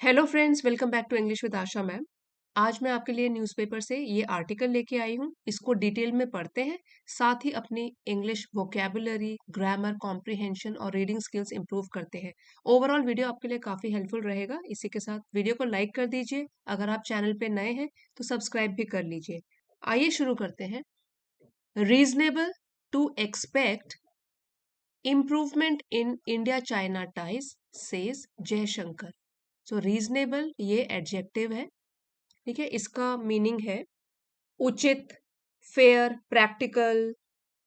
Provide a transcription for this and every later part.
Hello friends, welcome back to English with Asha ma'am. आज मैं आपके लिए न्यूज़पेपर से ये आर्टिकल लेके आई हूँ। इसको डिटेल में पढ़ते हैं, साथ ही अपनी इंग्लिश वोकेबुलरी, ग्रामर, कॉम्प्रिहेंशन और रीडिंग स्किल्स इंप्रूव करते हैं। ओवरऑल वीडियो आपके लिए काफ़ी हेल्पफुल रहेगा। इसी के साथ वीडियो को लाइक कर दीजिए। अगर आप चैनल पे नए हैं तो सब्सक्राइब भी कर लीजिए। आइए शुरू करते हैं। Reasonable to expect improvement in India China ties, says Jaishankar. So reasonable ये एडजेक्टिव है, ठीक है। इसका मीनिंग है उचित, फेयर, प्रैक्टिकल,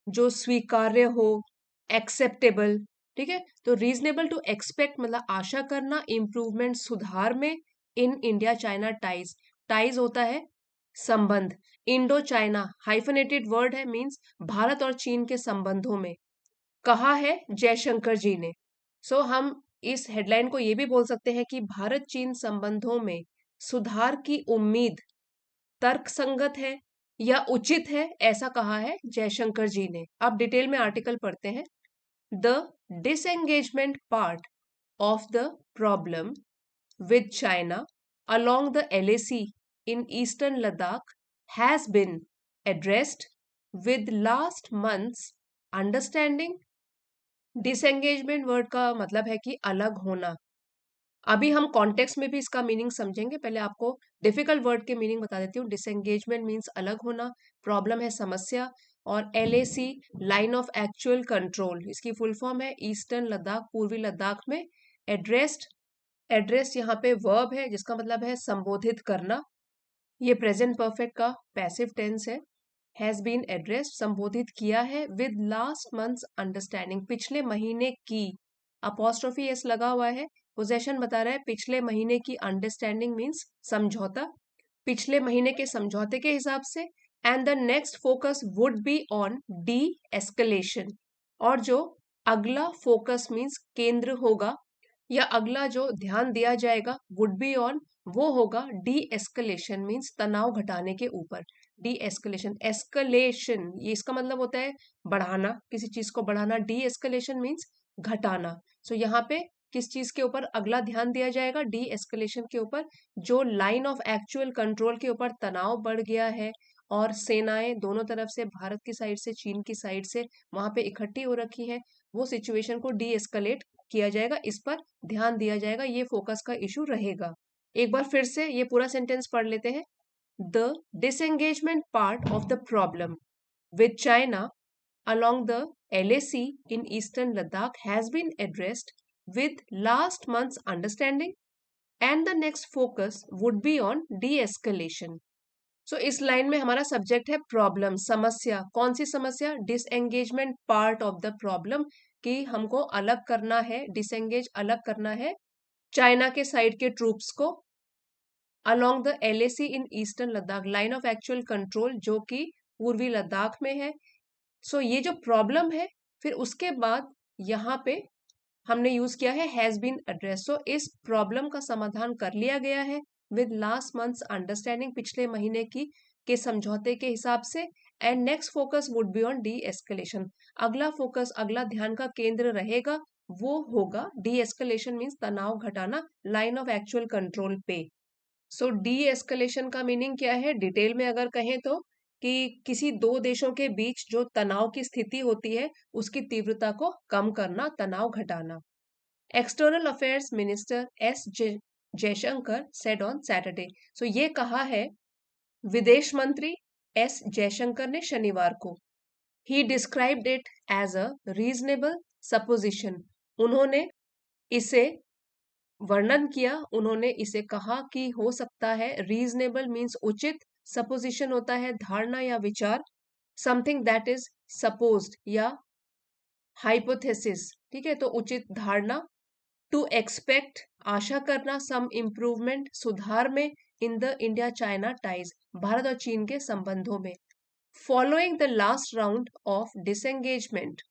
जो स्वीकार्य हो, एक्सेप्टेबल। ठीक है, तो रीजनेबल टू एक्सपेक्ट मतलब आशा करना, इम्प्रूवमेंट सुधार में, इन इंडिया चाइना टाइज। टाइज होता है संबंध। इंडो चाइना हाइफनेटेड वर्ड है, मींस भारत और चीन के संबंधों में। कहा है जयशंकर जी ने। हम इस हेडलाइन को ये भी बोल सकते हैं कि भारत चीन संबंधों में सुधार की उम्मीद तर्कसंगत है या उचित है, ऐसा कहा है जयशंकर जी ने। अब डिटेल में आर्टिकल पढ़ते हैं। The disengagement part of the problem with China along the LAC in eastern Ladakh has been addressed with last month's understanding। Disengagement word का मतलब है कि अलग होना। अभी हम कॉन्टेक्स्ट में भी इसका मीनिंग समझेंगे, पहले आपको डिफिकल्ट वर्ड के मीनिंग बता देती हूँ। डिसएंगेजमेंट मीन्स अलग होना, प्रॉब्लम है समस्या, और LAC line of actual control, इसकी फुल फॉर्म है ईस्टर्न लद्दाख, पूर्वी लद्दाख में। एड्रेस्ड, एड्रेस यहाँ पे वर्ब है जिसका मतलब है संबोधित करना। ये प्रेजेंट परफेक्ट का पैसिव टेंस है। हैज बीन एड्रेस्ड संबोधित किया है, विद लास्ट मंथ्स अंडरस्टैंडिंग पिछले महीने की, अपॉस्ट्रोफी एस लगा हुआ है, पोजेशन बता रहा है पिछले महीने की, अंडरस्टैंडिंग मीन्स समझौता, पिछले महीने के समझौते के हिसाब से। And the next focus would be on D escalation, और जो अगला फोकस मीन्स केंद्र होगा या अगला जो ध्यान दिया जाएगा वुड बी ऑन, वो होगा डी एस्केलेशन मीन्स तनाव घटाने के ऊपर। डी एस्केलेशन, एस्केलेशन ये इसका मतलब होता है बढ़ाना, किसी चीज को बढ़ाना। डी एस्केलेशन मीन्स घटाना। यहाँ पे किस चीज के ऊपर अगला ध्यान दिया जाएगा? डी एस्केलेशन के ऊपर। जो लाइन ऑफ एक्चुअल कंट्रोल के ऊपर तनाव बढ़ गया है और सेनाएं दोनों तरफ से, भारत की साइड से, चीन की साइड से वहां पे इकट्ठी हो रखी है, वो सिचुएशन को डी एस्केलेट किया जाएगा, इस पर ध्यान दिया जाएगा, ये फोकस का इशू रहेगा। एक बार फिर से ये पूरा सेंटेंस पढ़ लेते हैं। The disengagement part of the problem with China along the LAC in eastern Ladakh has been addressed with last month's understanding, and the next focus would be on de-escalation। इस लाइन में हमारा subject है problem, समस्या। कौन सी समस्या? Disengagement part of the problem, कि हमको अलग करना है, डिसएंगेज अलग करना है चाइना के साइड के ट्रूप्स को, along the LAC in eastern Ladakh, line of actual control जो कि पूर्वी लद्दाख में है। ये जो प्रॉब्लम है, फिर उसके बाद यहाँ पे हमने यूज किया है हैज बीन एड्रेस। इस प्रॉब्लम का समाधान कर लिया गया है विद लास्ट मंथ्स अंडरस्टैंडिंग, पिछले महीने की के समझौते के हिसाब से। And next focus would be on D escalation, अगला फोकस, अगला ध्यान का केंद्र रहेगा, वो होगा डी एस्केलेशन मीन्स तनाव घटाना, लाइन ऑफ एक्चुअल कंट्रोल पे। डी एस्केलेशन का मीनिंग क्या है डिटेल में अगर कहें तो, कि किसी दो देशों के बीच जो तनाव की स्थिति होती है उसकी तीव्रता को कम करना, तनाव घटाना। External affairs minister S Jaishankar said on Saturday. ये कहा है विदेश मंत्री एस जयशंकर ने शनिवार को। He described it as a reasonable supposition, उन्होंने इसे वर्णन किया, उन्होंने इसे कहा कि हो सकता है। रीजनेबल मीन्स उचित, सपोजिशन होता है धारणा या विचार, समथिंग दैट इज सपोज्ड या हाइपोथेसिस, ठीक है, तो उचित धारणा। टू एक्सपेक्ट आशा करना, सम इम्प्रूवमेंट सुधार में, in the India China ties Bharat और चीन के संबंधों में। Following the last round of disengagement,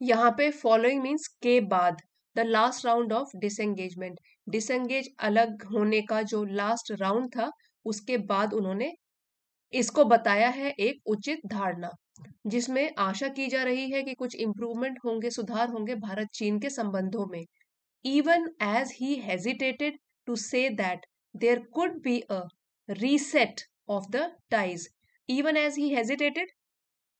यहाँ पे फॉलोइंग मीन्स के बाद, the last round of disengagement, disengage अलग होने का जो लास्ट राउंड था उसके बाद उन्होंने इसको बताया है एक उचित धारणा, जिसमें आशा की जा रही है कि कुछ इंप्रूवमेंट होंगे, सुधार होंगे भारत चीन के संबंधों में। Even as he hesitated to say that there could be a reset of the ties. Even as he hesitated,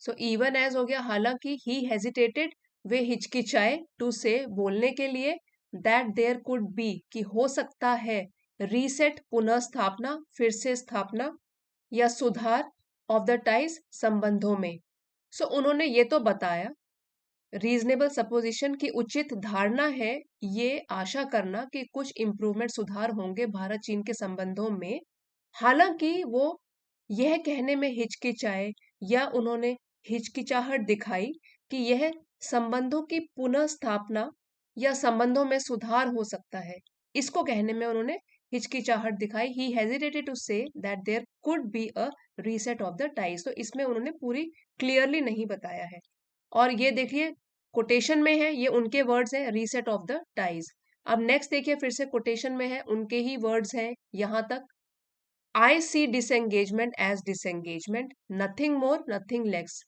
so even as हो गया, हालांकि he hesitated, way हिचकिचाए, to say बोलने के लिए, that there could be कि हो सकता है, reset पुनः स्थापना, फिर से स्थापना या सुधार of the ties संबंधों में. सो उन्होंने ये तो बताया, रीजनेबल सपोजिशन की उचित धारणा है ये आशा करना कि कुछ इम्प्रूवमेंट सुधार होंगे भारत चीन के संबंधों में. हालांकि वो यह कहने में हिचकिचाए या उन्होंने हिचकिचाहट दिखाई कि यह संबंधों की पुनः स्थापना या संबंधों में सुधार हो सकता है, इसको कहने में उन्होंने हिचकिचाहट दिखाई. He hesitated to say that there could be a reset of the ties. तो इसमें उन्होंने पूरी क्लियरली नहीं बताया है. और ये देखिए कोटेशन में है, ये उनके वर्ड्स हैं, रीसेट ऑफ द टाइज. अब नेक्स्ट देखिए, फिर से कोटेशन में है, उनके ही वर्ड्स हैं यहां तक. I see disengagement as disengagement, nothing more nothing less.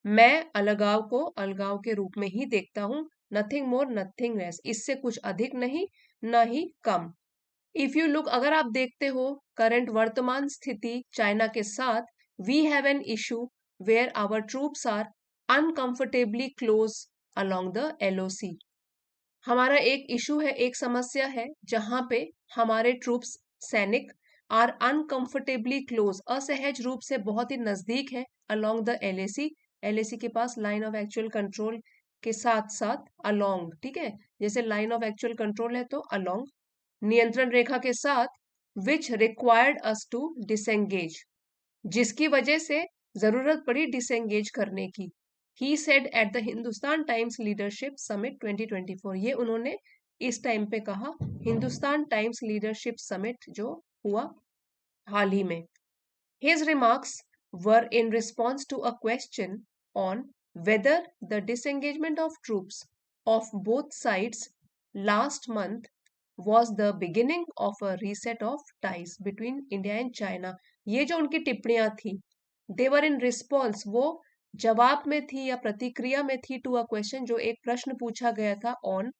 मैं अलगाव को अलगाव के रूप में ही देखता हूं, नथिंग मोर नथिंग लेस, इससे कुछ अधिक नहीं न ही कम. इफ यू लुक, अगर आप देखते हो करंट वर्तमान स्थिति चाइना के साथ, we have an issue where our troops are uncomfortably close along the LOC. हमारा एक इशू है, एक समस्या है, जहां पे हमारे ट्रूप्स सैनिक आर अनकंफर्टेबली क्लोज, असहज रूप से बहुत ही नजदीक है, अलोंग द एलएसी, एलएसी के पास लाइन ऑफ एक्चुअल कंट्रोल के साथ साथ अलोंग, ठीक है, जैसे लाइन ऑफ एक्चुअल कंट्रोल है तो अलोंग, नियंत्रण रेखा के साथ, which required us to disengage, जिसकी वजह से जरूरत पड़ी डिसएंगेज करने की. He said at the Hindustan Times leadership summit 2024, ये उन्होंने इस टाइम पे कहा, हिंदुस्तान टाइम्स लीडरशिप समिट जो हुआ हाल ही में. His remarks were in response to a question on whether the disengagement of troops of both sides last month was the beginning of a reset of ties between India and China. ये जो उनकी टिप्पणियां थी, they were in response, वो जवाब में थी या प्रतिक्रिया में थी टू अ क्वेश्चन, जो एक प्रश्न पूछा गया था ऑन,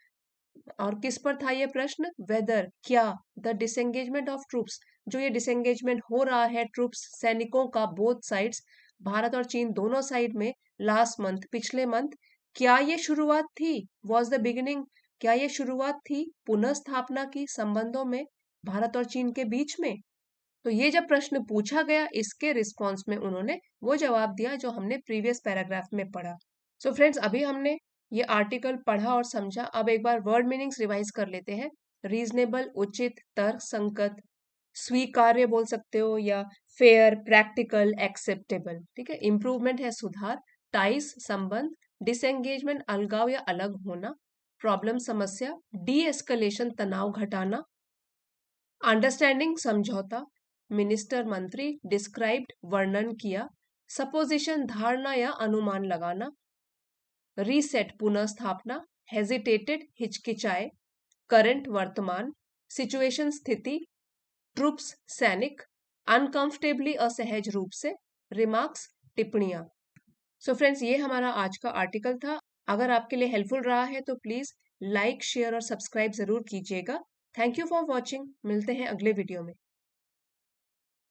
और किस पर था ये प्रश्न, वेदर, क्या, द डिसएंगेजमेंट ऑफ ट्रूप्स, जो ये डिसएंगेजमेंट हो रहा है ट्रूप्स सैनिकों का बोथ साइड्स, भारत और चीन दोनों साइड में, लास्ट मंथ, पिछले मंथ, क्या ये शुरुआत थी, वॉज द बिगिनिंग, क्या ये शुरुआत थी पुनः स्थापना की संबंधों में भारत और चीन के बीच में. तो ये जब प्रश्न पूछा गया, इसके रिस्पॉन्स में उन्होंने वो जवाब दिया जो हमने प्रीवियस पैराग्राफ में पढ़ा. सो फ्रेंड्स, अभी हमने ये आर्टिकल पढ़ा और समझा. अब एक बार वर्ड मीनिंग्स रिवाइज कर लेते हैं. रीजनेबल उचित, तर्क संगत, स्वीकार्य बोल सकते हो, या फेयर, प्रैक्टिकल, एक्सेप्टेबल, ठीक है. इंप्रूवमेंट है सुधार, टाइज संबंध, डिसएंगेजमेंट अलगाव या अलग होना, प्रॉब्लम समस्या, डी एस्कलेशन तनाव घटाना, अंडरस्टैंडिंग समझौता, मिनिस्टर मंत्री, डिस्क्राइब्ड वर्णन किया, सपोजिशन धारणा या अनुमान लगाना, रीसेट पुनः स्थापना, हेजिटेटेड हिचकिचाए, करंट वर्तमान, सिचुएशन स्थिति, ट्रूप्स सैनिक, अनकंफर्टेबली असहज रूप से, रिमार्क्स टिप्पणियां. सो फ्रेंड्स, ये हमारा आज का आर्टिकल था. अगर आपके लिए हेल्पफुल रहा है तो प्लीज लाइक, शेयर और सब्सक्राइब जरूर कीजिएगा. Thank you for watching. मिलते हैं अगले वीडियो में.